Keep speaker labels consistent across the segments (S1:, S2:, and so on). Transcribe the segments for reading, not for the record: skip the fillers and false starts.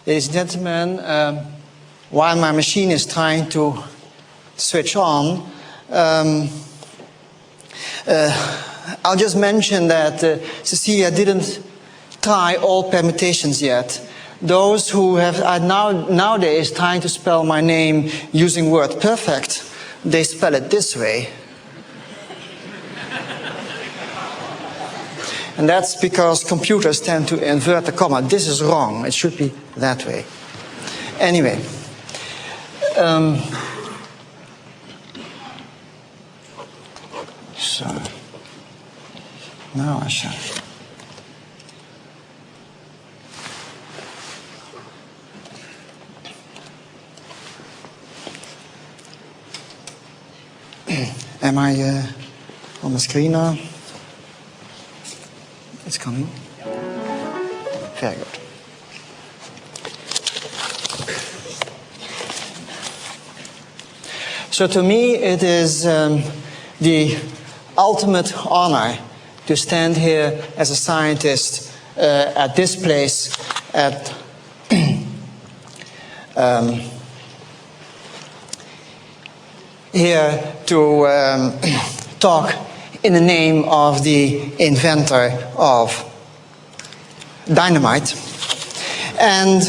S1: Ladies and gentlemen, while my machine is trying to switch on, I'll just mention that Cecilia didn't try all permutations yet. Those who are nowadays trying to spell my name using word perfect, they spell it this way. And that's because computers tend to invert the comma. This is wrong. It should be that way. Anyway. So, now I shall. Am I on the screen now? It's coming. Very good. So to me, it is the ultimate honor to stand here as a scientist at this place at here to talk in the name of the inventor of dynamite. And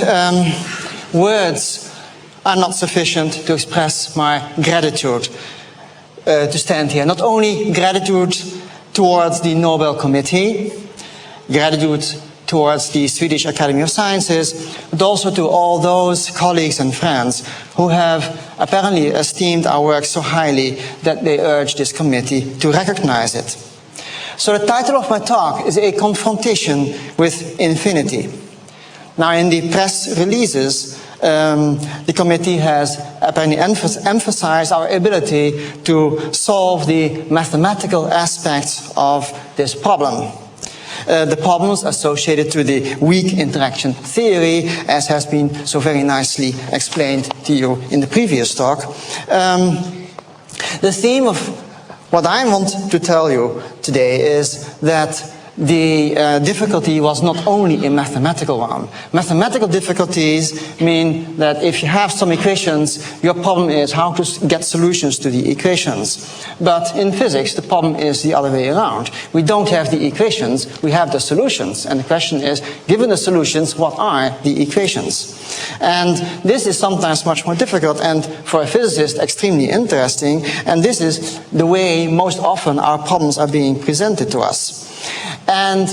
S1: words are not sufficient to express my gratitude to stand here. Not only gratitude towards the Nobel Committee, gratitude towards the Swedish Academy of Sciences, but also to all those colleagues and friends who have apparently esteemed our work so highly that they urge this committee to recognize it. So the title of my talk is A Confrontation with Infinity. Now in the press releases, the committee has apparently emphasized our ability to solve the mathematical aspects of this problem. The problems associated to the weak interaction theory, as has been so very nicely explained to you in the previous talk. The theme of what I want to tell you today is that the difficulty was not only a mathematical one. Mathematical difficulties mean that if you have some equations, your problem is how to get solutions to the equations. But in physics, the problem is the other way around. We don't have the equations, we have the solutions. And the question is, given the solutions, what are the equations? And this is sometimes much more difficult and for a physicist extremely interesting. And this is the way most often our problems are being presented to us. And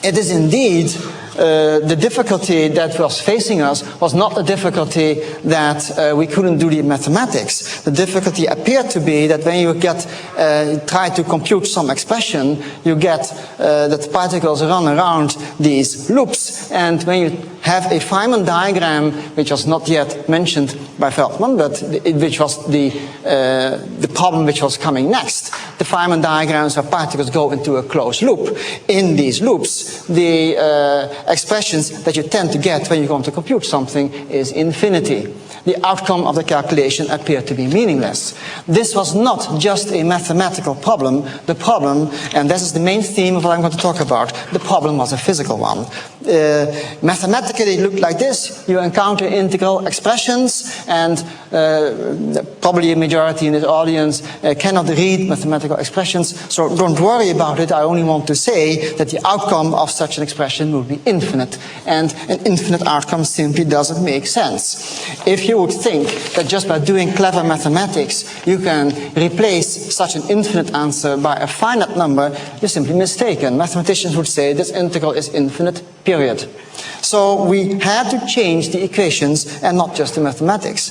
S1: it is indeed the difficulty that was facing us was not the difficulty that we couldn't do the mathematics. The difficulty appeared to be that when you try to compute some expression, you get that particles run around these loops, and when you have a Feynman diagram, which was not yet mentioned by Feldman, but which was the problem which was coming next. The Feynman diagrams where particles go into a closed loop. In these loops, the expressions that you tend to get when you want to compute something is infinity. The outcome of the calculation appeared to be meaningless. This was not just a mathematical problem. The problem, and this is the main theme of what I'm going to talk about, the problem was a physical one. Mathematically it looked like this. You encounter integral expressions, and probably a majority in this audience cannot read mathematical expressions, so don't worry about it. I only want to say that the outcome of such an expression will be infinite, and an infinite outcome simply doesn't make sense. If you would think that just by doing clever mathematics you can replace such an infinite answer by a finite number, you're simply mistaken. Mathematicians would say this integral is infinite, period. So we had to change the equations and not just the mathematics.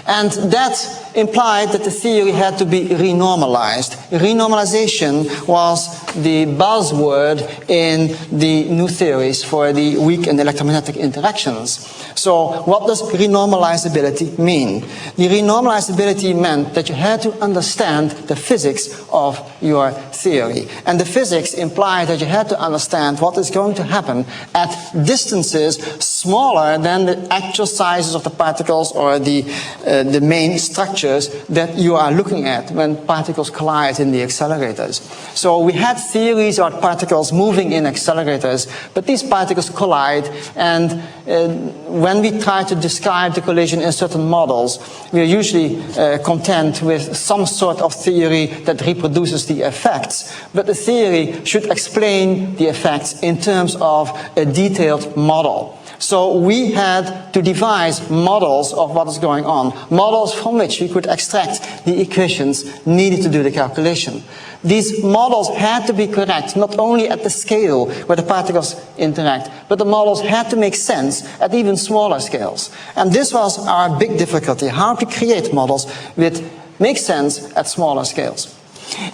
S1: And that implied that the theory had to be renormalized. Renormalization was the buzzword in the new theories for the weak and electromagnetic interactions. So what does renormalizability mean? The renormalizability meant that you had to understand the physics of your theory. And the physics implied that you had to understand what is going to happen at distances smaller than the actual sizes of the particles or the main structures that you are looking at when particles collide in the accelerators. So we had theories about particles moving in accelerators, but these particles collide, and when we try to describe the collision in certain models, we are usually content with some sort of theory that reproduces the effects, but the theory should explain the effects in terms of a detailed model. So we had to devise models of what is going on, models from which we could extract the equations needed to do the calculation. These models had to be correct, not only at the scale where the particles interact, but the models had to make sense at even smaller scales. And this was our big difficulty, how to create models which make sense at smaller scales.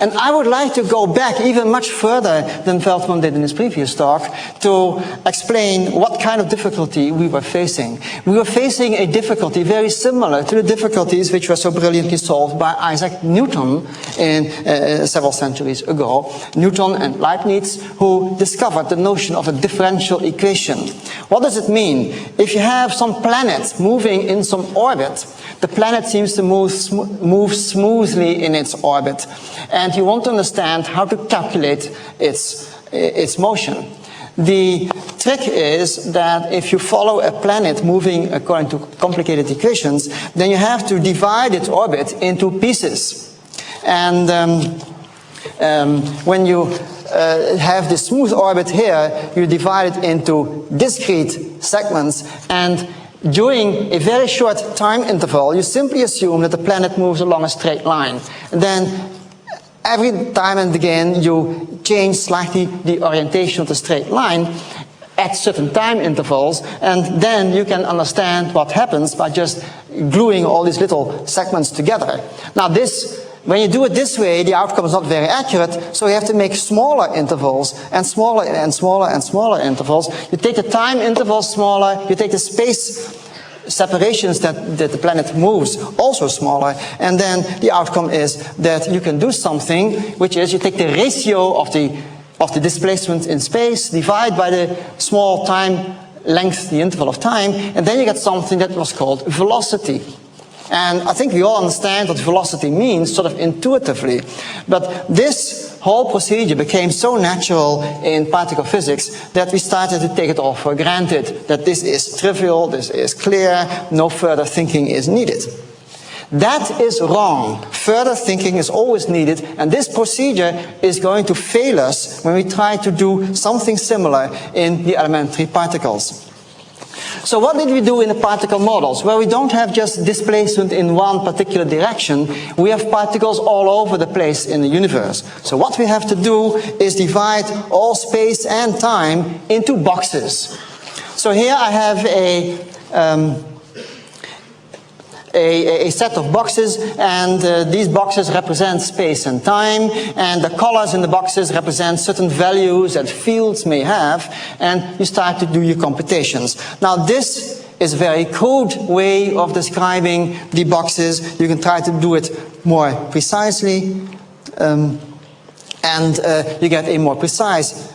S1: And I would like to go back even much further than Veldman did in his previous talk to explain what kind of difficulty we were facing. We were facing a difficulty very similar to the difficulties which were so brilliantly solved by Isaac Newton in several centuries ago. Newton and Leibniz, who discovered the notion of a differential equation. What does it mean? If you have some planet moving in some orbit, the planet seems to move smoothly in its orbit. And you want to understand how to calculate its motion. The trick is that if you follow a planet moving according to complicated equations, then you have to divide its orbit into pieces. And when you have this smooth orbit here, you divide it into discrete segments, and during a very short time interval, you simply assume that the planet moves along a straight line. And then every time and again, you change slightly the orientation of the straight line at certain time intervals, and then you can understand what happens by just gluing all these little segments together. Now when you do it this way, the outcome is not very accurate, so you have to make smaller intervals, and smaller and smaller and smaller intervals. You take the time intervals smaller, you take the space separations that the planet moves also smaller, and then the outcome is that you can do something, which is you take the ratio of the displacement in space, divide by the small time length, the interval of time, and then you get something that was called velocity. And I think we all understand what velocity means sort of intuitively, but this whole procedure became so natural in particle physics that we started to take it all for granted, that this is trivial, this is clear, no further thinking is needed. That is wrong. Further thinking is always needed, and this procedure is going to fail us when we try to do something similar in the elementary particles. So what did we do in the particle models? Well, we don't have just displacement in one particular direction. We have particles all over the place in the universe. So what we have to do is divide all space and time into boxes. So here I have a set of boxes, and these boxes represent space and time, and the colors in the boxes represent certain values that fields may have, and you start to do your computations. Now this is a very crude way of describing the boxes. You can try to do it more precisely, and you get a more precise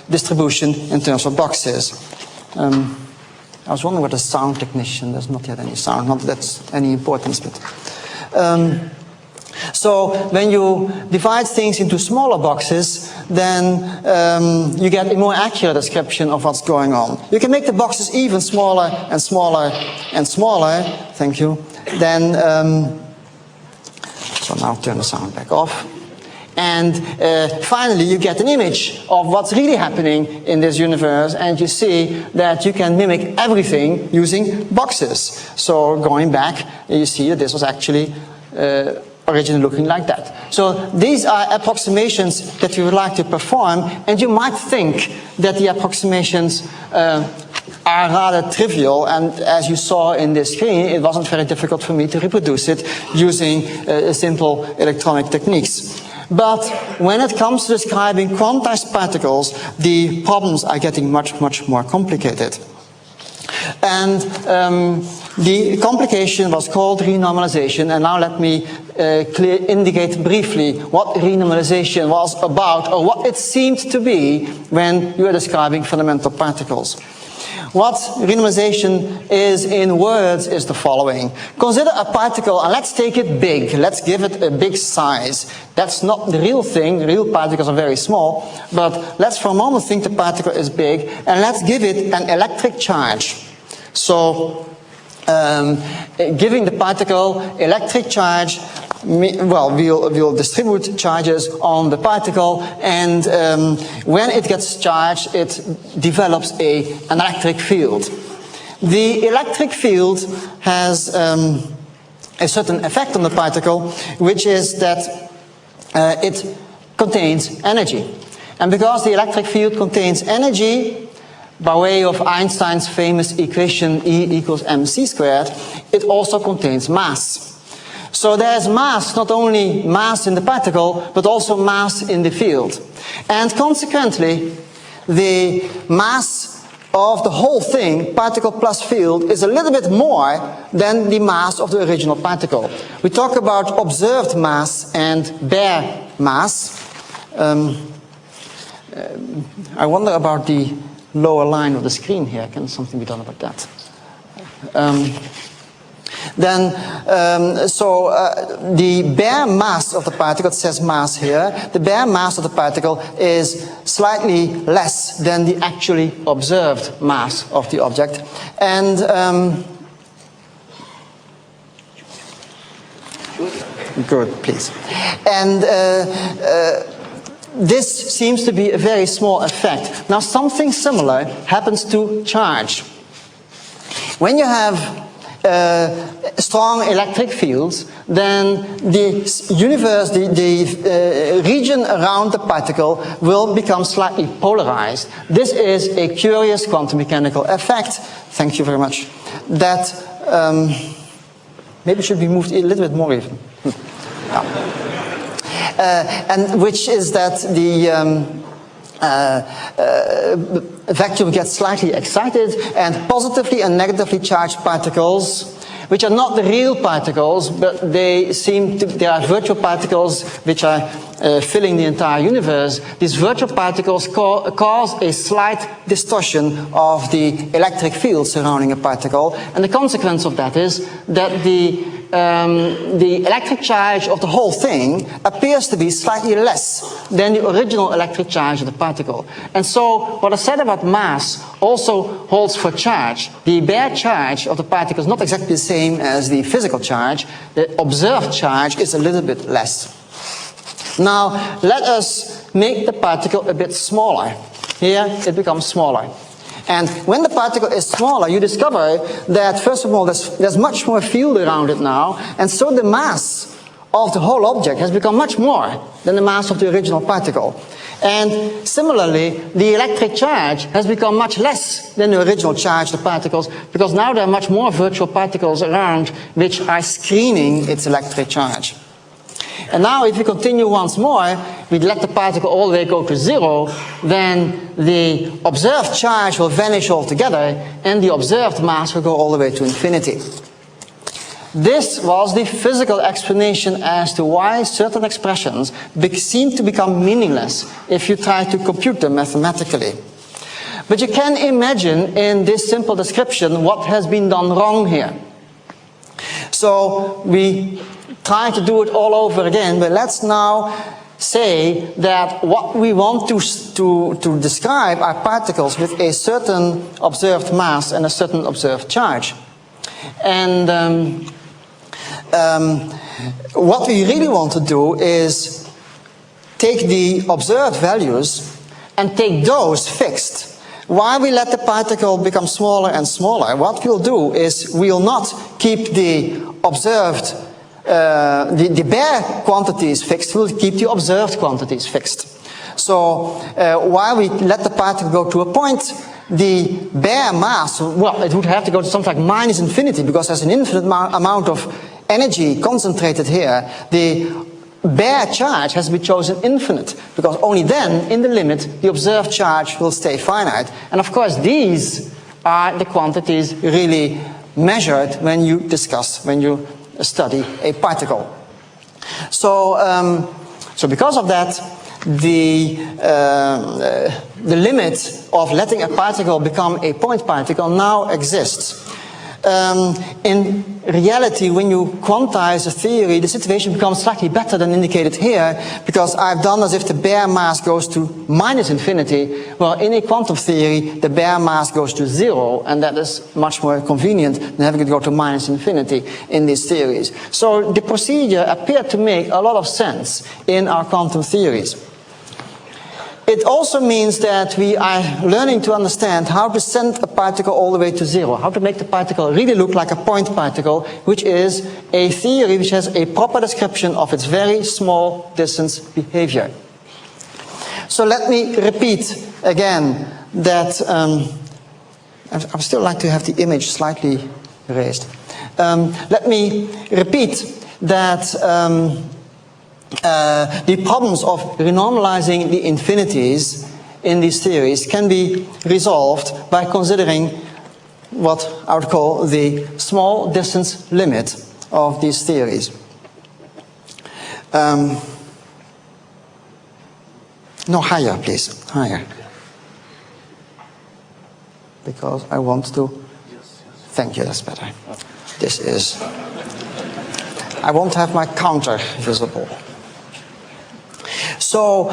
S1: distribution in terms of boxes. I was wondering what a sound technician, there's not yet any sound, not that that's any importance, but so when you divide things into smaller boxes, then you get a more accurate description of what's going on. You can make the boxes even smaller and smaller and smaller, thank you, then, so now turn the sound back off. And finally, you get an image of what's really happening in this universe, and you see that you can mimic everything using boxes. So going back, you see that this was actually originally looking like that. So these are approximations that we would like to perform, and you might think that the approximations are rather trivial, and as you saw in this screen, it wasn't very difficult for me to reproduce it using simple electronic techniques. But when it comes to describing quantized particles, the problems are getting much, much more complicated. And the complication was called renormalization, and now let me indicate briefly what renormalization was about, or what it seemed to be when you are describing fundamental particles. What renormalization is in words is the following. Consider a particle, and let's take it big. Let's give it a big size. That's not the real thing. The real particles are very small. But let's for a moment think the particle is big, and let's give it an electric charge. So, giving the particle electric charge, well, we'll distribute charges on the particle, and when it gets charged, it develops an electric field. The electric field has a certain effect on the particle, which is that it contains energy. And because the electric field contains energy, by way of Einstein's famous equation E equals mc squared, it also contains mass. So there's mass, not only mass in the particle, but also mass in the field. And consequently, the mass of the whole thing, particle plus field, is a little bit more than the mass of the original particle. We talk about observed mass and bare mass. I wonder about the lower line of the screen here. Can something be done about that? The bare mass of the particle, it says mass here, the bare mass of the particle is slightly less than the actually observed mass of the object. And good, please. And this seems to be a very small effect. Now, something similar happens to charge. When you have strong electric fields, then the universe, the region around the particle will become slightly polarized. This is a curious quantum mechanical effect, thank you very much, that maybe should be moved a little bit more even. Yeah. And which is that the vacuum gets slightly excited, and positively and negatively charged particles, which are not the real particles, but they are virtual particles which are filling the entire universe. These virtual particles cause a slight distortion of the electric field surrounding a particle, and the consequence of that is that the electric charge of the whole thing appears to be slightly less than the original electric charge of the particle. And so what I said about mass also holds for charge. The bare charge of the particle is not exactly the same as the physical charge. The observed charge is a little bit less. Now let us make the particle a bit smaller. Here it becomes smaller. And when the particle is smaller, you discover that, first of all, there's much more field around it now, and so the mass of the whole object has become much more than the mass of the original particle. And similarly, the electric charge has become much less than the original charge of the particles, because now there are much more virtual particles around which are screening its electric charge. And now if we continue once more, we let the particle all the way go to zero, then the observed charge will vanish altogether, and the observed mass will go all the way to infinity. This was the physical explanation as to why certain expressions seem to become meaningless if you try to compute them mathematically. But you can imagine in this simple description what has been done wrong here. So we try to do it all over again, but let's now say that what we want to describe are particles with a certain observed mass and a certain observed charge. And what we really want to do is take the observed values and take those fixed. While we let the particle become smaller and smaller, what we'll do is we'll not keep the observed, the bare quantities fixed, we'll keep the observed quantities fixed. So while we let the particle go to a point, the bare mass, well, it would have to go to something like minus infinity, because there's an infinite amount of energy concentrated here. The bare charge has to be chosen infinite, because only then, in the limit, the observed charge will stay finite. And of course, these are the quantities really measured when you study a particle. So, so because of that, the limit of letting a particle become a point particle now exists. In reality, when you quantize a theory, the situation becomes slightly better than indicated here, because I've done as if the bare mass goes to -infinity, while in a quantum theory, the bare mass goes to 0, and that is much more convenient than having it go to -infinity in these theories. So the procedure appeared to make a lot of sense in our quantum theories. It also means that we are learning to understand how to send a particle all the way to 0, how to make the particle really look like a point particle, which is a theory which has a proper description of its very small distance behavior. So let me repeat again that, I would still like to have the image slightly raised. Let me repeat that the problems of renormalizing the infinities in these theories can be resolved by considering what I would call the small distance limit of these theories. No, higher, please. Higher. Because I want to... Thank you, that's better. This is... I won't have my counter visible. So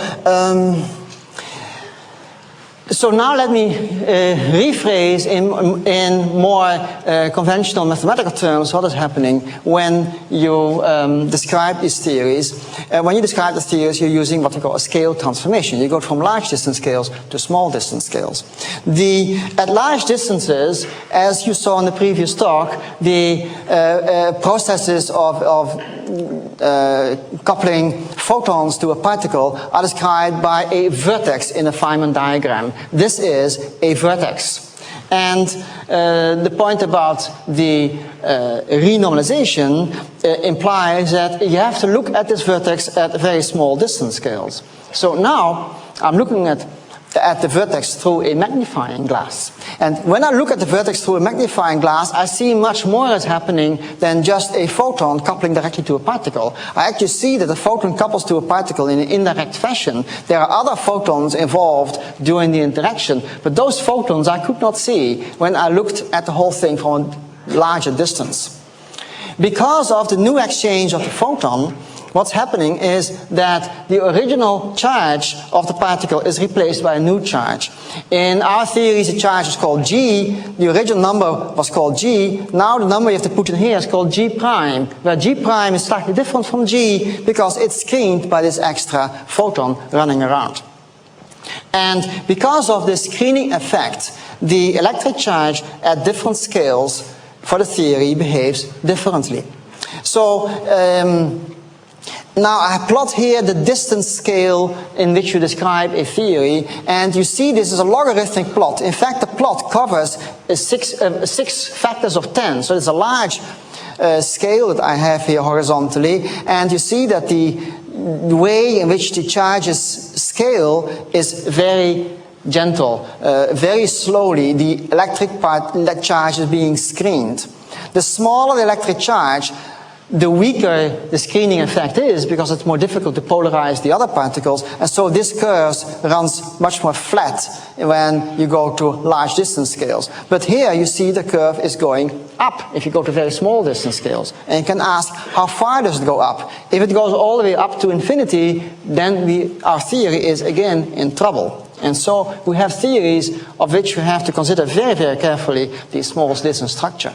S1: now let me rephrase in more conventional mathematical terms what is happening when you describe these theories. When you describe the theories, you're using what we call a scale transformation. You go from large distance scales to small distance scales. At large distances, as you saw in the previous talk, the processes of coupling photons to a particle are described by a vertex in a Feynman diagram. This is a vertex. And the point about the renormalization implies that you have to look at this vertex at very small distance scales. So now I'm looking at the vertex through a magnifying glass. And when I look at the vertex through a magnifying glass, I see much more is happening than just a photon coupling directly to a particle. I actually see that the photon couples to a particle in an indirect fashion. There are other photons involved during the interaction, but those photons I could not see when I looked at the whole thing from a larger distance. Because of the new exchange of the photon, what's happening is that the original charge of the particle is replaced by a new charge. In our theories, the charge is called G. The original number was called G. Now the number you have to put in here is called G prime, where G prime is slightly different from G because it's screened by this extra photon running around. And because of this screening effect, the electric charge at different scales for the theory behaves differently. So, now I plot here the distance scale in which you describe a theory, and you see this is a logarithmic plot. In fact, the plot covers 6 factors of 10, so it's a large scale that I have here horizontally, and you see that the way in which the charges scale is very gentle. Very slowly the electric charge is being screened. The smaller the electric charge, the weaker the screening effect is, because it's more difficult to polarize the other particles, and so this curve runs much more flat when you go to large distance scales. But here you see the curve is going up if you go to very small distance scales. And you can ask, how far does it go up? If it goes all the way up to infinity, then our theory is again in trouble. And so we have theories of which we have to consider very, very carefully the small distance structure.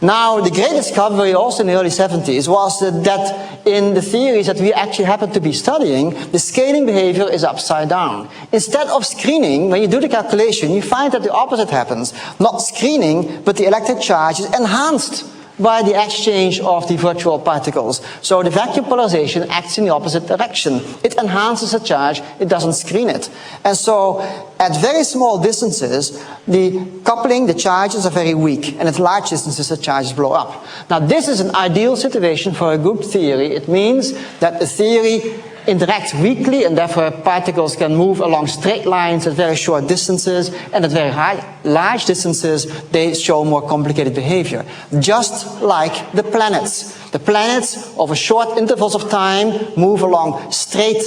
S1: Now, the great discovery also in the early 70s was that in the theories that we actually happen to be studying, the scaling behavior is upside down. Instead of screening, when you do the calculation, you find that the opposite happens. Not screening, but the electric charge is enhanced by the exchange of the virtual particles. So the vacuum polarization acts in the opposite direction. It enhances the charge, it doesn't screen it. And so at very small distances, the coupling, the charges are very weak, and at large distances the charges blow up. Now this is an ideal situation for a good theory. It means that the theory interacts weakly, and therefore particles can move along straight lines at very short distances, and at very large distances they show more complicated behavior. Just like the planets. The planets over short intervals of time move along straight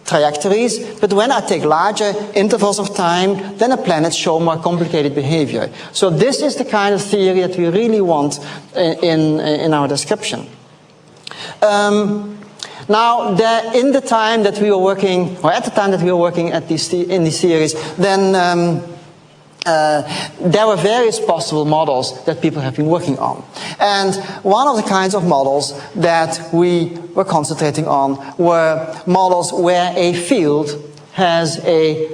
S1: trajectories, but when I take larger intervals of time, then the planets show more complicated behavior. So this is the kind of theory that we really want in our description. Now, in the time that we were working, or at the time that we were working in these theories, then there were various possible models that people have been working on. And one of the kinds of models that we were concentrating on were models where a field has a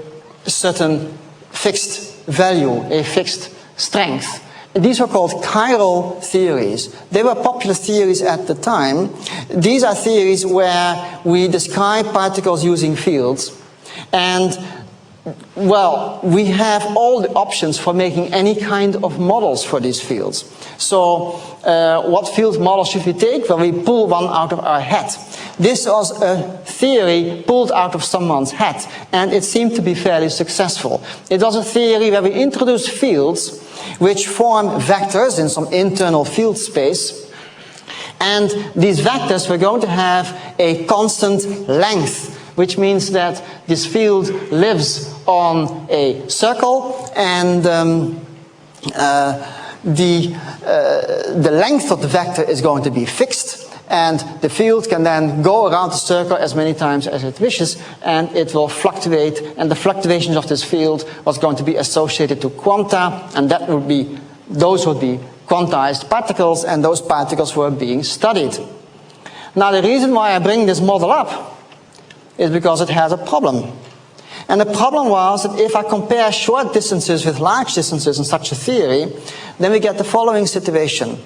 S1: certain fixed value, a fixed strength. These were called chiral theories. They were popular theories at the time. These are theories where we describe particles using fields, and well, we have all the options for making any kind of models for these fields. So, what field model should we take? Well, we pull one out of our hat. This was a theory pulled out of someone's hat, and it seemed to be fairly successful. It was a theory where we introduced fields which form vectors in some internal field space, and these vectors were going to have a constant length, which means that this field lives on a circle, and the length of the vector is going to be fixed, and the field can then go around the circle as many times as it wishes, and it will fluctuate, and the fluctuations of this field was going to be associated to quanta, and those would be quantized particles, and those particles were being studied. Now, the reason why I bring this model up is because it has a problem. And the problem was that if I compare short distances with large distances in such a theory, then we get the following situation.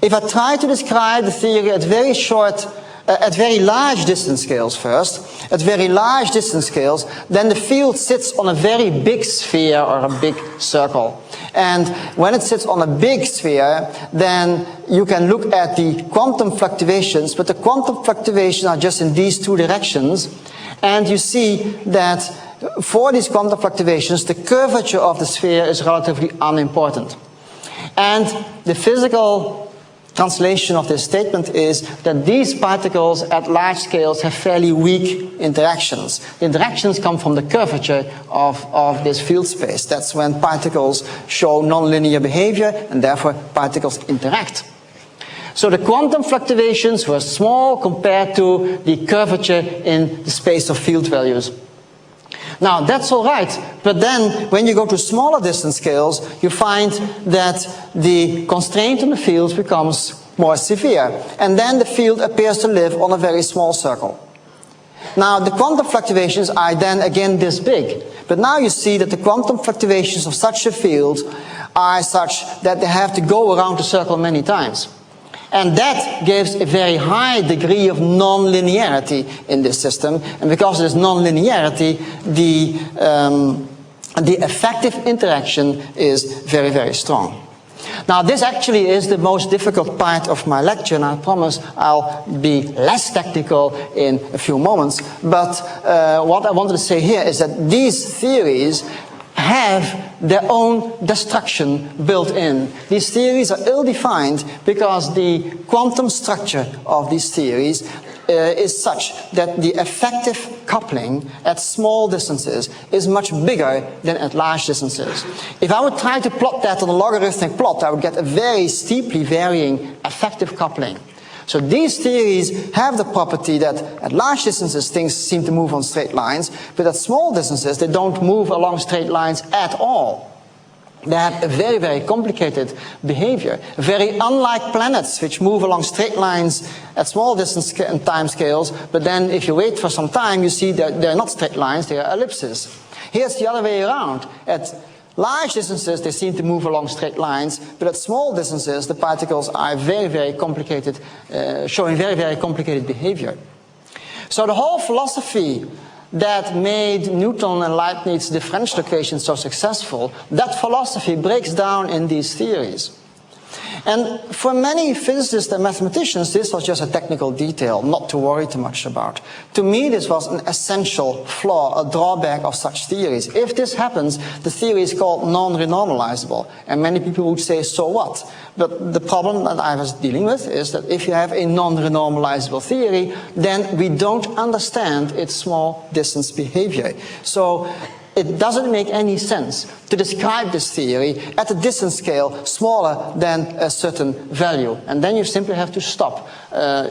S1: If I try to describe the theory at very large distance scales first, at very large distance scales, then the field sits on a very big sphere or a big circle. And when it sits on a big sphere, then you can look at the quantum fluctuations, but the quantum fluctuations are just in these two directions. And you see that for these quantum fluctuations, the curvature of the sphere is relatively unimportant. And the physical translation of this statement is that these particles at large scales have fairly weak interactions. The interactions come from the curvature of this field space. That's when particles show nonlinear behavior, and therefore particles interact. So the quantum fluctuations were small compared to the curvature in the space of field values. Now, that's all right, but then when you go to smaller distance scales, you find that the constraint on the field becomes more severe, and then the field appears to live on a very small circle. Now, the quantum fluctuations are then again this big, but now you see that the quantum fluctuations of such a field are such that they have to go around the circle many times. And that gives a very high degree of non-linearity in this system. And because of this non-linearity, the effective interaction is very, very strong. Now, this actually is the most difficult part of my lecture, and I promise I'll be less technical in a few moments. But what I wanted to say here is that these theories have their own destruction built in. These theories are ill-defined because the quantum structure of these theories is such that the effective coupling at small distances is much bigger than at large distances. If I would try to plot that on a logarithmic plot, I would get a very steeply varying effective coupling. So these theories have the property that at large distances things seem to move on straight lines, but at small distances they don't move along straight lines at all. They have a very, very complicated behavior, very unlike planets which move along straight lines at small distance and time scales, but then if you wait for some time you see that they're not straight lines, they are ellipses. Here it's the other way around. At large distances, they seem to move along straight lines, but at small distances, the particles are very, very complicated, showing very, very complicated behavior. So the whole philosophy that made Newton and Leibniz differential equations so successful, that philosophy breaks down in these theories. And for many physicists and mathematicians, this was just a technical detail, not to worry too much about. To me, this was an essential flaw, a drawback of such theories. If this happens, the theory is called non-renormalizable. And many people would say, so what? But the problem that I was dealing with is that if you have a non-renormalizable theory, then we don't understand its small distance behavior. So it doesn't make any sense to describe this theory at a distance scale smaller than a certain value. And then you simply have to stop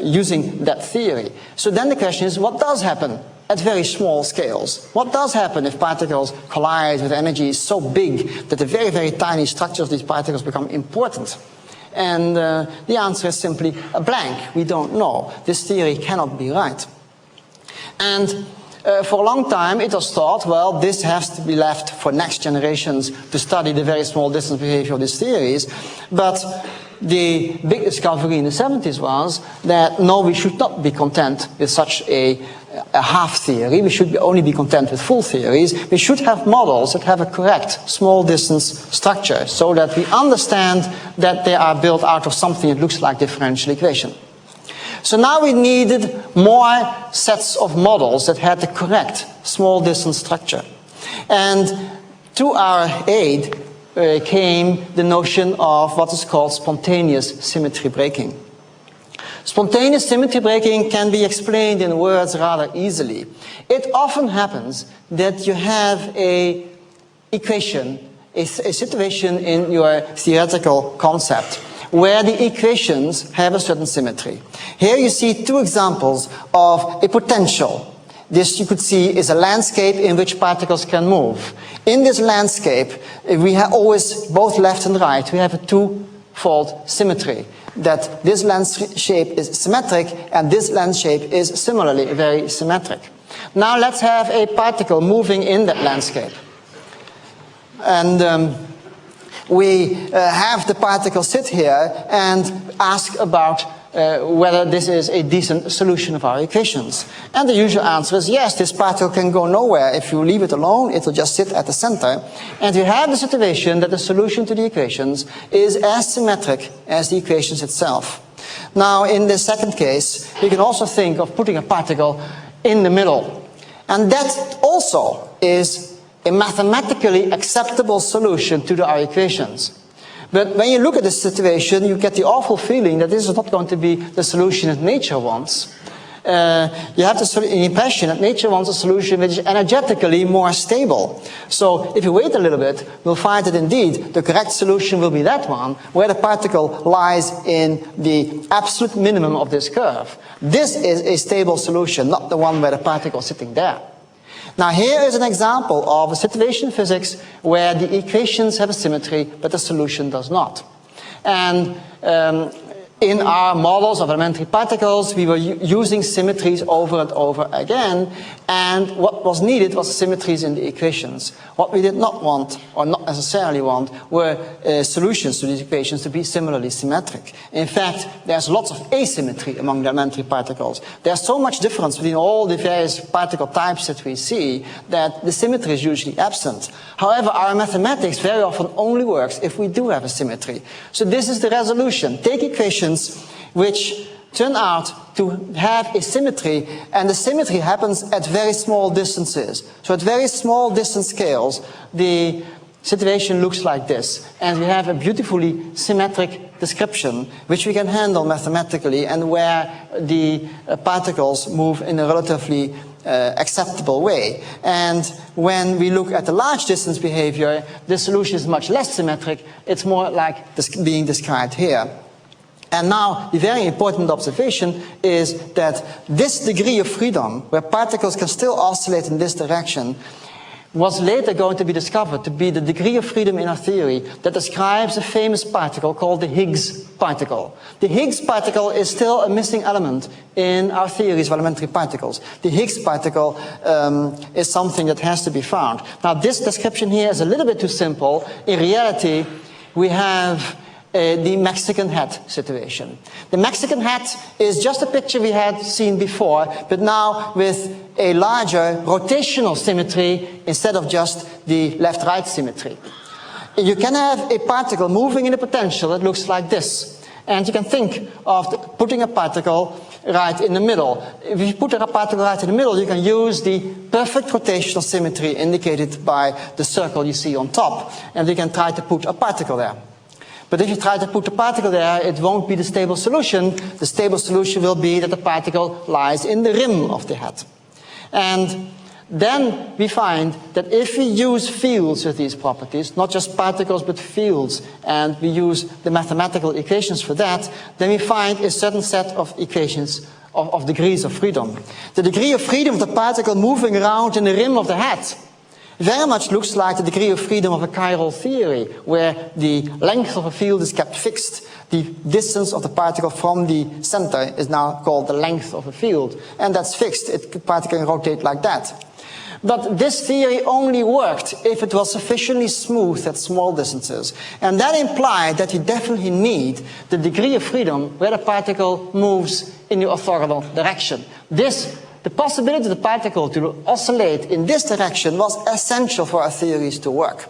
S1: using that theory. So then the question is, what does happen at very small scales? What does happen if particles collide with energies so big that the very, very tiny structures of these particles become important? And the answer is simply a blank. We don't know. This theory cannot be right. And for a long time, it was thought, well, this has to be left for next generations to study the very small distance behavior of these theories. But the big discovery in the 70s was that, no, we should not be content with such a half theory. We should only be content with full theories. We should have models that have a correct small distance structure so that we understand that they are built out of something that looks like differential equation. So now we needed more sets of models that had the correct small distance structure. And to our aid came the notion of what is called spontaneous symmetry breaking. Spontaneous symmetry breaking can be explained in words rather easily. It often happens that you have an equation, a situation in your theoretical concept where the equations have a certain symmetry. Here you see two examples of a potential. This, you could see, is a landscape in which particles can move. In this landscape, we have always, both left and right, we have a two-fold symmetry. That this landscape is symmetric and this landscape is similarly very symmetric. Now let's have a particle moving in that landscape. And we have the particle sit here and ask about whether this is a decent solution of our equations. And the usual answer is yes, this particle can go nowhere. If you leave it alone, it will just sit at the center. And you have the situation that the solution to the equations is as symmetric as the equations itself. Now, in the second case, you can also think of putting a particle in the middle. And that also is a mathematically acceptable solution to our equations. But when you look at this situation, you get the awful feeling that this is not going to be the solution that nature wants. You have the impression that nature wants a solution which is energetically more stable. So if you wait a little bit, we'll find that indeed the correct solution will be that one, where the particle lies in the absolute minimum of this curve. This is a stable solution, not the one where the particle is sitting there. Now here is an example of a situation in physics where the equations have a symmetry, but the solution does not. And in our models of elementary particles, we were using symmetries over and over again, and what was needed was symmetries in the equations. What we did not want, or not necessarily want, were solutions to these equations to be similarly symmetric. In fact, there's lots of asymmetry among the elementary particles. There's so much difference between all the various particle types that we see that the symmetry is usually absent. However, our mathematics very often only works if we do have a symmetry. So this is the resolution. Take equations which turn out to have a symmetry, and the symmetry happens at very small distances. So at very small distance scales, the situation looks like this. And we have a beautifully symmetric description, which we can handle mathematically, and where the particles move in a relatively acceptable way. And when we look at the large distance behavior, the solution is much less symmetric. It's more like this being described here. And now, the very important observation is that this degree of freedom, where particles can still oscillate in this direction, was later going to be discovered to be the degree of freedom in our theory that describes a famous particle called the Higgs particle. The Higgs particle is still a missing element in our theories of elementary particles. The Higgs particle is something that has to be found. Now, this description here is a little bit too simple. In reality, we have the Mexican hat situation. The Mexican hat is just a picture we had seen before, but now with a larger rotational symmetry instead of just the left-right symmetry. you can have a particle moving in a potential that looks like this. And you can think of putting a particle right in the middle. If you put a particle right in the middle, you can use the perfect rotational symmetry indicated by the circle you see on top. And you can try to put a particle there. But if you try to put a particle there, it won't be the stable solution. The stable solution will be that the particle lies in the rim of the hat. And then we find that if we use fields with these properties, not just particles but fields, and we use the mathematical equations for that, then we find a certain set of equations of degrees of freedom. The degree of freedom of the particle moving around in the rim of the hat very much looks like the degree of freedom of a chiral theory, where the length of a field is kept fixed. The distance of the particle from the center is now called the length of a field, and that's fixed. The particle can rotate like that. But this theory only worked if it was sufficiently smooth at small distances. And that implied that you definitely need the degree of freedom where the particle moves in the orthogonal direction. The possibility of the particle to oscillate in this direction was essential for our theories to work.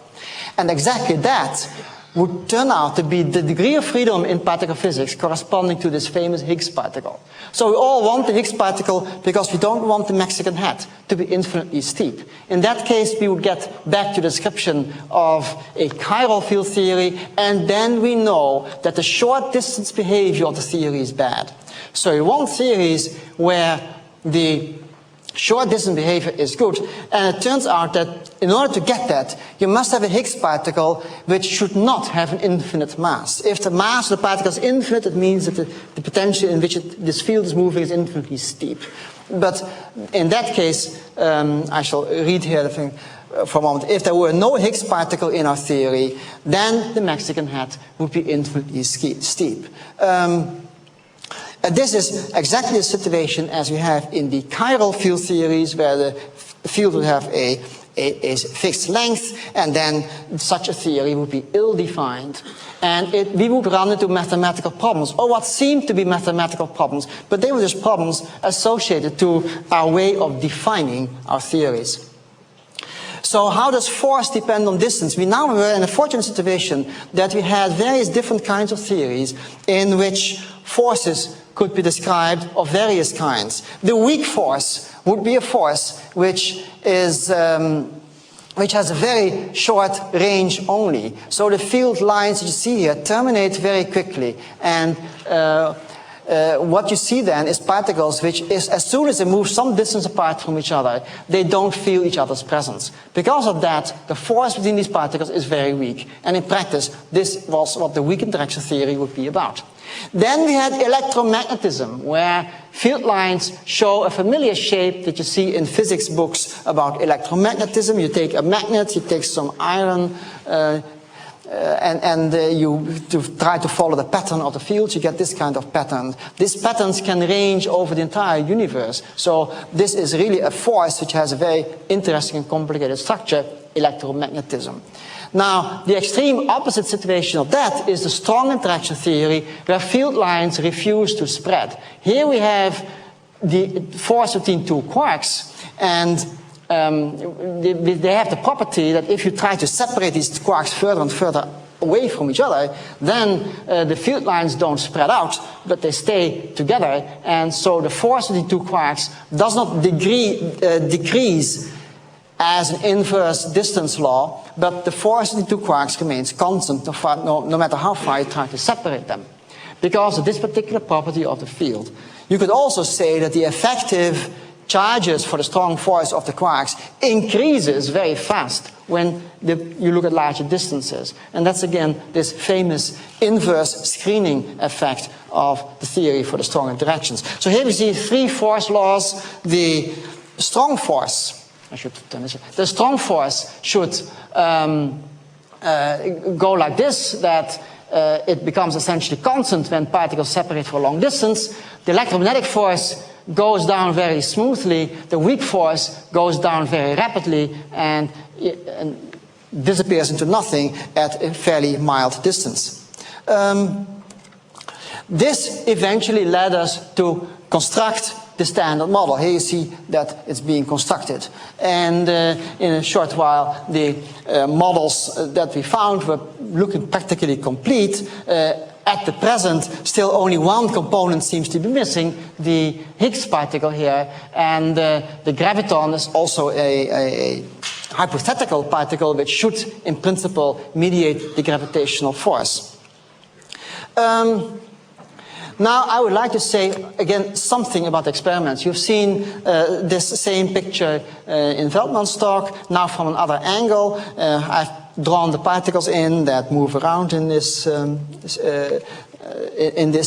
S1: And exactly that would turn out to be the degree of freedom in particle physics corresponding to this famous Higgs particle. So we all want the Higgs particle because we don't want the Mexican hat to be infinitely steep. In that case, we would get back to the description of a chiral field theory, and then we know that the short distance behavior of the theory is bad. So we want theories where the short distance behavior is good, and it turns out that in order to get that, you must have a Higgs particle which should not have an infinite mass. If the mass of the particle is infinite, it means that the potential in which this field is moving is infinitely steep. But in that case, I shall read here the thing for a moment. If there were no Higgs particle in our theory, then the Mexican hat would be infinitely steep. This is exactly the situation as we have in the chiral field theories, where the field would have a fixed length, and then such a theory would be ill-defined. And we would run into mathematical problems, or what seemed to be mathematical problems, but they were just problems associated to our way of defining our theories. So how does force depend on distance? We now were in a fortunate situation that we had various different kinds of theories in which forces could be described of various kinds. The weak force would be a force which has a very short range only. So the field lines you see here terminate very quickly, and what you see then is particles which, as soon as they move some distance apart from each other, they don't feel each other's presence. Because of that, the force between these particles is very weak. And in practice, this was what the weak interaction theory would be about. Then we had electromagnetism, where field lines show a familiar shape that you see in physics books about electromagnetism. You take a magnet, you take some iron, you try to follow the pattern of the field, you get this kind of pattern. These patterns can range over the entire universe. So this is really a force which has a very interesting and complicated structure, electromagnetism. Now, the extreme opposite situation of that is the strong interaction theory, where field lines refuse to spread. Here we have the force between two quarks, and they have the property that if you try to separate these quarks further and further away from each other, then the field lines don't spread out, but they stay together. And so the force of the two quarks does not decrease as an inverse distance law, but the force of the two quarks remains constant no matter how far you try to separate them, because of this particular property of the field. You could also say that the effective charges for the strong force of the quarks increases very fast when you look at larger distances. And that's again this famous inverse screening effect of the theory for the strong interactions. So here we see three force laws. The strong force, the strong force should go like this, that it becomes essentially constant when particles separate for a long distance. The electromagnetic force goes down very smoothly. The weak force goes down very rapidly and disappears into nothing at a fairly mild distance. This eventually led us to construct the standard model. Here you see that it's being constructed. And in a short while, the models that we found were looking practically complete. At the present, still only one component seems to be missing, the Higgs particle here, and the graviton is also a hypothetical particle which should, in principle, mediate the gravitational force. Now, I would like to say, again, something about experiments. You've seen this same picture in Veldman's talk, now from another angle. I've drawn the particles in that move around in this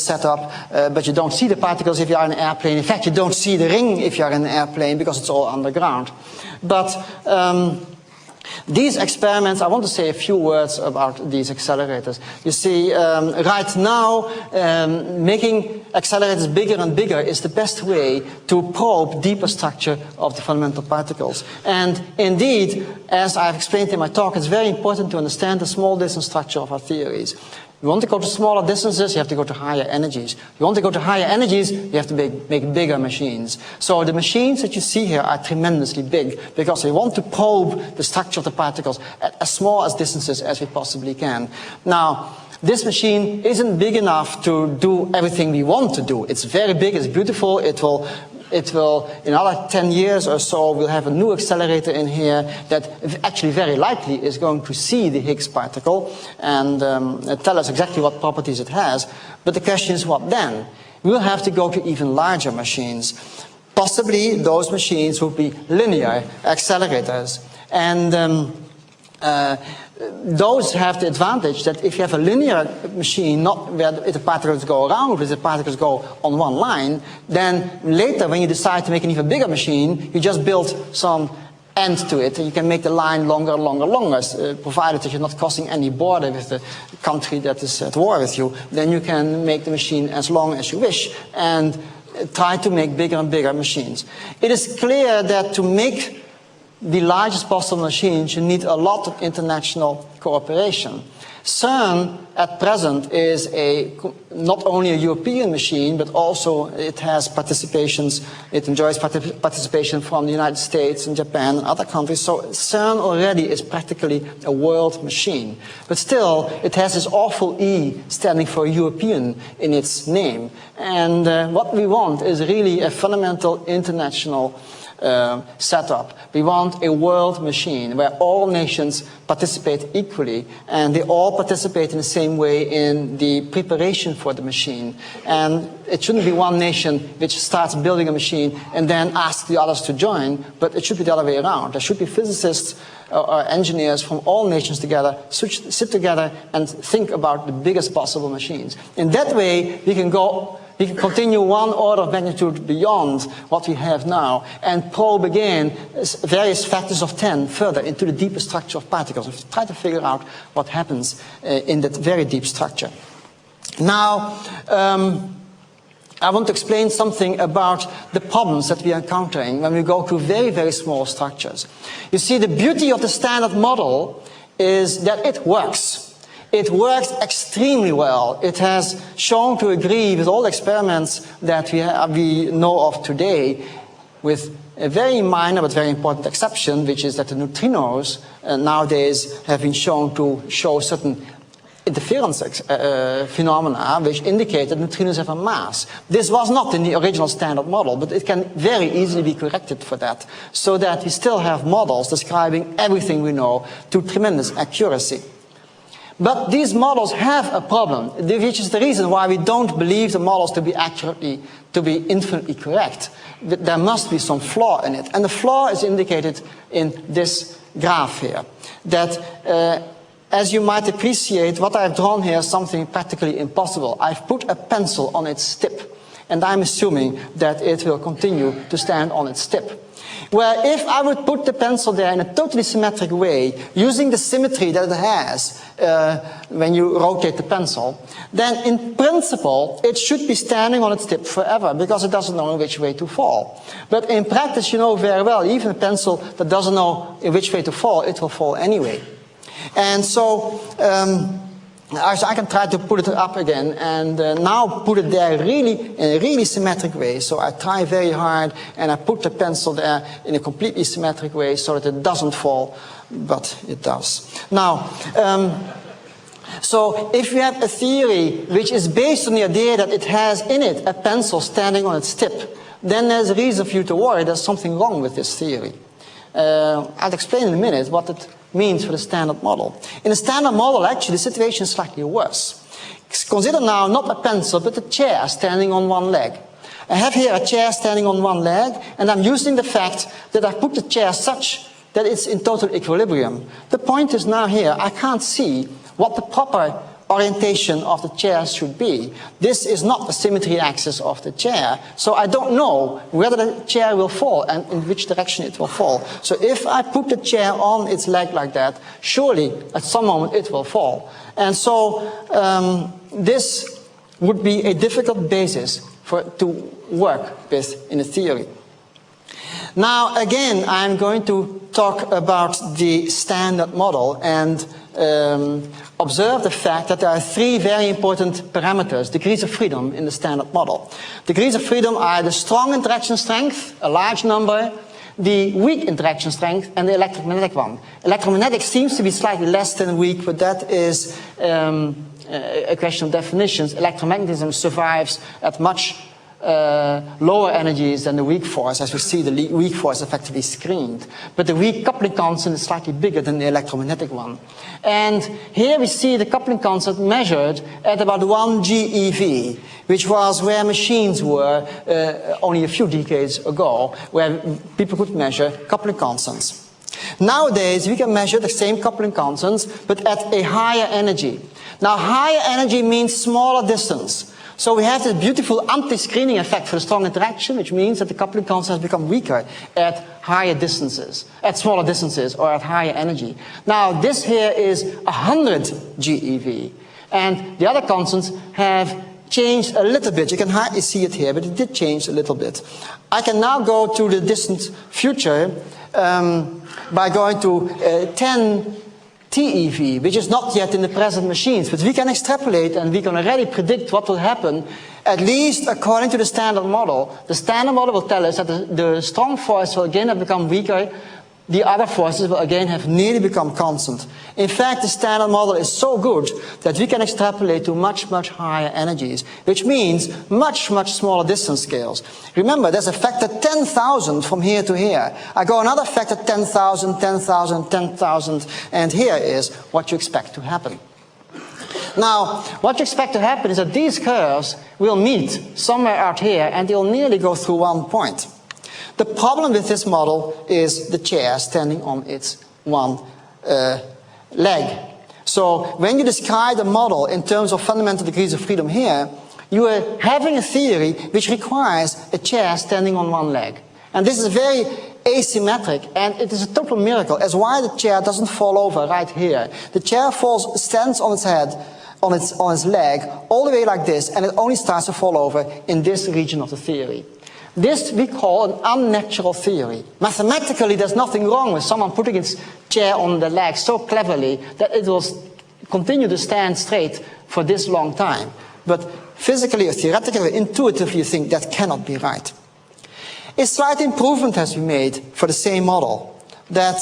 S1: setup, but you don't see the particles if you are in an airplane. In fact, you don't see the ring if you are in an airplane because it's all underground. But these experiments, I want to say a few words about these accelerators. You see, right now, making accelerators bigger and bigger is the best way to probe deeper structure of the fundamental particles. And indeed, as I've explained in my talk, it's very important to understand the small distance structure of our theories. You want to go to smaller distances, you have to go to higher energies. You want to go to higher energies, you have to make bigger machines. So the machines that you see here are tremendously big because we want to probe the structure of the particles at as small as distances as we possibly can. Now, this machine isn't big enough to do everything we want to do. It's very big, it's beautiful, it will, in another 10 years or so, we'll have a new accelerator in here that actually very likely is going to see the Higgs particle and tell us exactly what properties it has. But the question is, what then? We'll have to go to even larger machines. Possibly those machines will be linear accelerators. And those have the advantage that if you have a linear machine, not where the particles go around, where the particles go on one line, then later when you decide to make an even bigger machine, you just build some end to it, and you can make the line longer, provided that you're not crossing any border with the country that is at war with you. Then you can make the machine as long as you wish, and try to make bigger and bigger machines. It is clear that to make the largest possible machines, you need a lot of international cooperation. CERN at present is not only a European machine, but also it has participations, it enjoys participation from the United States and Japan and other countries. So CERN already is practically a world machine. But still, it has this awful E standing for European in its name. And what we want is really a fundamental international setup. We want a world machine where all nations participate equally and they all participate in the same way in the preparation for the machine. And it shouldn't be one nation which starts building a machine and then asks the others to join, but it should be the other way around. There should be physicists or engineers from all nations together, sit together and think about the biggest possible machines. In that way, we can continue one order of magnitude beyond what we have now and probe again various factors of 10 further into the deeper structure of particles and try to figure out what happens in that very deep structure. Now, I want to explain something about the problems that we are encountering when we go to very, very small structures. You see, the beauty of the standard model is that it works. It works extremely well. It has shown to agree with all experiments that we know of today, with a very minor but very important exception, which is that the neutrinos nowadays have been shown to show certain interference phenomena which indicate that neutrinos have a mass. This was not in the original standard model, but it can very easily be corrected for that, so that we still have models describing everything we know to tremendous accuracy. But these models have a problem, which is the reason why we don't believe the models to be infinitely correct. There must be some flaw in it. And the flaw is indicated in this graph here. That, as you might appreciate, what I've drawn here is something practically impossible. I've put a pencil on its tip, and I'm assuming that it will continue to stand on its tip. Where if I would put the pencil there in a totally symmetric way, using the symmetry that it has when you rotate the pencil, then in principle it should be standing on its tip forever because it doesn't know in which way to fall. But in practice, you know very well, even a pencil that doesn't know in which way to fall, it will fall anyway. And so I can try to put it up again and now put it there really in a really symmetric way. So I try very hard and I put the pencil there in a completely symmetric way so that it doesn't fall, but it does. Now, so if you have a theory which is based on the idea that it has in it a pencil standing on its tip, then there's a reason for you to worry there's something wrong with this theory. I'll explain in a minute what it means for the standard model. In the standard model, actually, the situation is slightly worse. Consider now not a pencil, but a chair standing on one leg. I have here a chair standing on one leg, and I'm using the fact that I put the chair such that it's in total equilibrium. The point is now here, I can't see what the proper orientation of the chair should be. This is not the symmetry axis of the chair, so I don't know whether the chair will fall and in which direction it will fall. So if I put the chair on its leg like that, surely at some moment it will fall. And so this would be a difficult basis to work with in a theory. Now again, I'm going to talk about the standard model and observe the fact that there are three very important parameters, degrees of freedom, in the standard model. Degrees of freedom are the strong interaction strength, a large number, the weak interaction strength, and the electromagnetic one. Electromagnetic seems to be slightly less than weak, but that is a question of definitions. Electromagnetism survives at much lower energies than the weak force. As we see, the weak force effectively screened. But the weak coupling constant is slightly bigger than the electromagnetic one. And here we see the coupling constant measured at about 1 GeV, which was where machines were only a few decades ago, where people could measure coupling constants. Nowadays, we can measure the same coupling constants, but at a higher energy. Now, higher energy means smaller distance. So we have this beautiful anti-screening effect for the strong interaction, which means that the coupling constant has become weaker at higher distances, at smaller distances, or at higher energy. Now this here is 100 GeV, and the other constants have changed a little bit. You can hardly see it here, but it did change a little bit. I can now go to the distant future by going to 10 TeV, which is not yet in the present machines, but we can extrapolate and we can already predict what will happen, at least according to the standard model. The standard model will tell us that the strong force will again have become weaker, the other forces will again have nearly become constant. In fact, the standard model is so good that we can extrapolate to much, much higher energies, which means much, much smaller distance scales. Remember, there's a factor 10,000 from here to here. I go another factor 10,000, 10,000, 10,000, and here is what you expect to happen. Now, what you expect to happen is that these curves will meet somewhere out here, and they'll nearly go through one point. The problem with this model is the chair standing on its one leg. So when you describe the model in terms of fundamental degrees of freedom here, you are having a theory which requires a chair standing on one leg. And this is very asymmetric, and it is a total miracle as why the chair doesn't fall over right here. The chair stands on its head, on its leg, all the way like this, and it only starts to fall over in this region of the theory. This we call an unnatural theory. Mathematically, there's nothing wrong with someone putting its chair on the leg so cleverly that it will continue to stand straight for this long time. But physically or theoretically or intuitively, you think that cannot be right. A slight improvement has been made for the same model, that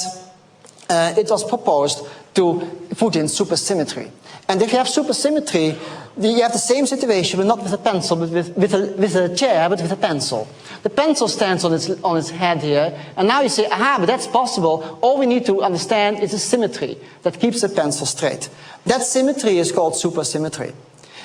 S1: it was proposed to put in supersymmetry. And if you have supersymmetry, you have the same situation, but not with a pencil, but with a chair, but with a pencil. The pencil stands on its head here, and now you say, aha, but that's possible. All we need to understand is a symmetry that keeps the pencil straight. That symmetry is called supersymmetry.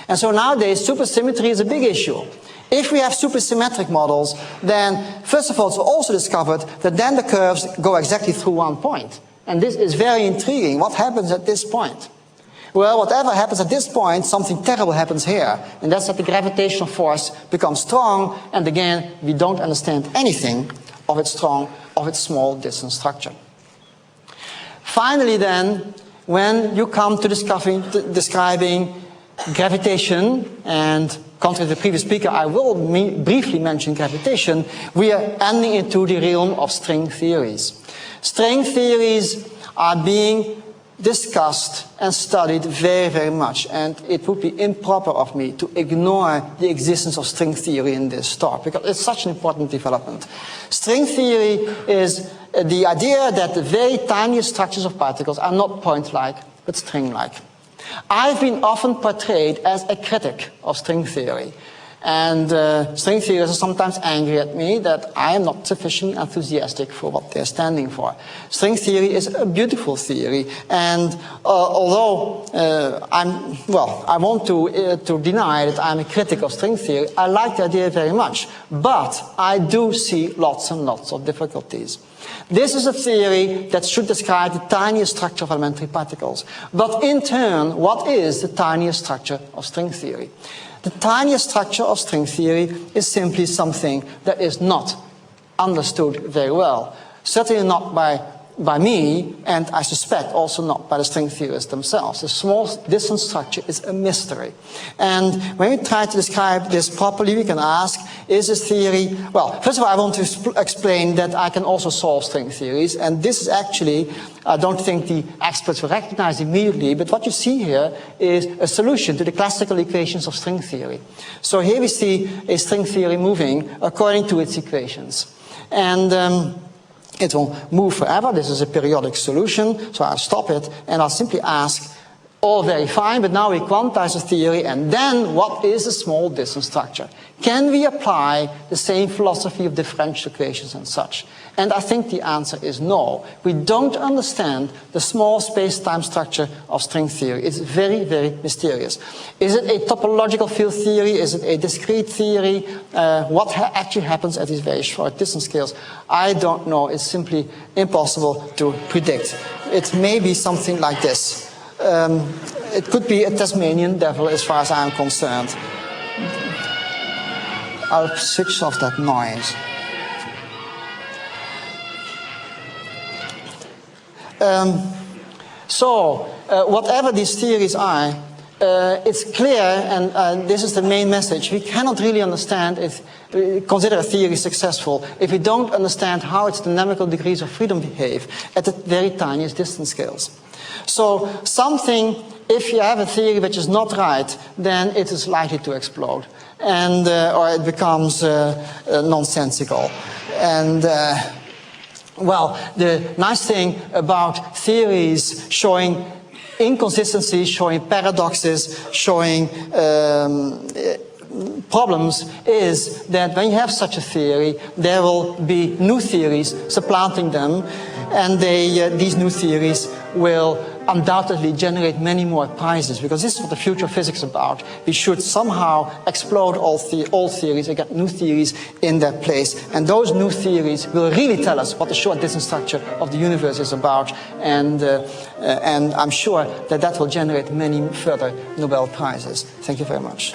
S1: And so nowadays, supersymmetry is a big issue. If we have supersymmetric models, then first of all, it's also discovered that then the curves go exactly through one point. And this is very intriguing. What happens at this point? Well, whatever happens at this point, something terrible happens here. And that's that the gravitational force becomes strong, and again, we don't understand anything of its small distance structure. Finally then, when you come to describing gravitation, and contrary to the previous speaker, I will briefly mention gravitation, we are ending into the realm of string theories. String theories are being discussed and studied very, very much, and it would be improper of me to ignore the existence of string theory in this talk, because it's such an important development. String theory is the idea that the very tiniest structures of particles are not point-like, but string-like. I've been often portrayed as a critic of string theory. And string theorists are sometimes angry at me that I am not sufficiently enthusiastic for what they're standing for. String theory is a beautiful theory, and although I want to deny that I'm a critic of string theory, I like the idea very much, but I do see lots and lots of difficulties. This is a theory that should describe the tiniest structure of elementary particles. But in turn, what is the tiniest structure of string theory? The tiniest structure of string theory is simply something that is not understood very well. Certainly not by me, and I suspect also not by the string theorists themselves. The small distance structure is a mystery. And when we try to describe this properly, we can ask, is this theory... Well, first of all, I want to explain that I can also solve string theories, and this is actually, I don't think the experts will recognize immediately, but what you see here is a solution to the classical equations of string theory. So here we see a string theory moving according to its equations. And it will move forever. This is a periodic solution, so I'll stop it and I'll simply ask, all very fine, but now we quantize the theory, and then what is a small distance structure? Can we apply the same philosophy of differential equations and such? And I think the answer is no. We don't understand the small space-time structure of string theory. It's very, very mysterious. Is it a topological field theory? Is it a discrete theory? What actually happens at these very short distance scales? I don't know. It's simply impossible to predict. It may be something like this. It could be a Tasmanian devil as far as I'm concerned. I'll switch off that noise. Whatever these theories are, it's clear, and this is the main message, we cannot really understand consider a theory successful if we don't understand how its dynamical degrees of freedom behave at the very tiniest distance scales. So something, if you have a theory which is not right, then it is likely to explode, and or it becomes nonsensical. And well, the nice thing about theories showing inconsistencies, showing paradoxes, showing problems is that when you have such a theory, there will be new theories supplanting them, and these new theories will undoubtedly generate many more prizes, because this is what the future of physics is about. We should somehow explode all old theories and get new theories in their place. And those new theories will really tell us what the short distance structure of the universe is about. And I'm sure that that will generate many further Nobel Prizes. Thank you very much.